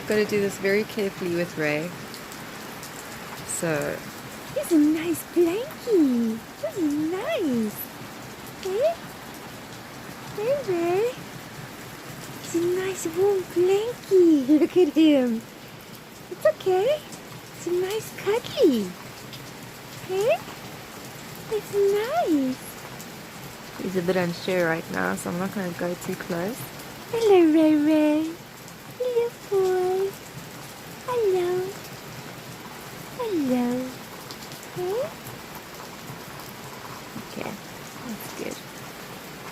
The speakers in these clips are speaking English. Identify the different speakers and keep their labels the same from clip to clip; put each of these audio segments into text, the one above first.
Speaker 1: I've got to do this very carefully with Ray. So,
Speaker 2: It's a nice blankie. Really nice. Hey? Hey, Ray. It's a nice warm blankie. Look at him. It's okay. It's a nice cuddly. Hey? It's nice.
Speaker 1: he's a bit unsure right now, so I'm not going to go too close.
Speaker 2: Hello, Ray Ray. Hello, boy. Hello. Hello. Hey?
Speaker 1: Okay, that's good.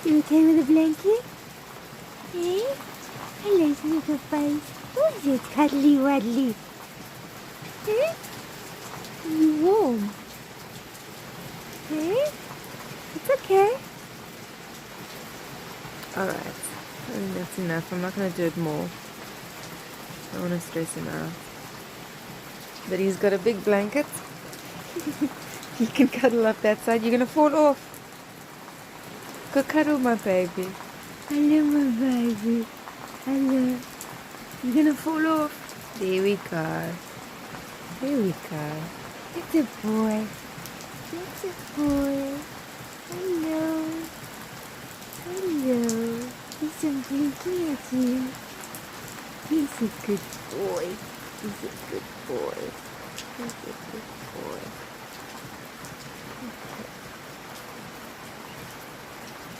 Speaker 2: You okay with the blanket? Hey? Hello, little face. Who's it, cuddly waddly? Hey? You warm? Hey? It's okay.
Speaker 1: Alright, I think that's enough. I'm not going to do it more. I don't want to stress him out. But he's got a big blanket. He can cuddle up that side. You're going to fall off. Go cuddle, my baby.
Speaker 2: Hello, my baby. Hello.
Speaker 1: You're going to fall off. There we go. There we go.
Speaker 2: It's a boy. It's a boy. Hello. Hello. He's so blinking at you. He's a good boy. He's a good boy. He's a good boy.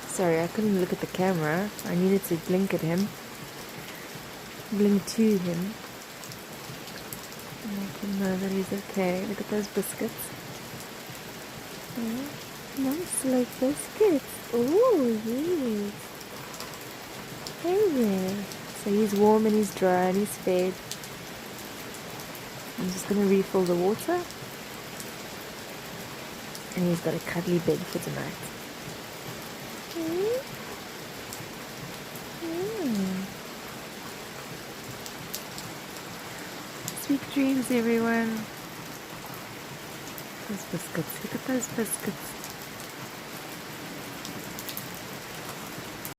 Speaker 1: Sorry, I couldn't look at the camera. I needed to blink at him. Blink to him. Make him know that he's okay. Look at those biscuits.
Speaker 2: Oh, nice like biscuits. Oh, yes. Hey there.
Speaker 1: So he's warm and he's dry and he's fed. I'm just going to refill the water. And he's got a cuddly bed for tonight.
Speaker 2: Hmm?
Speaker 1: Sweet dreams, everyone. Those biscuits. Look at those biscuits.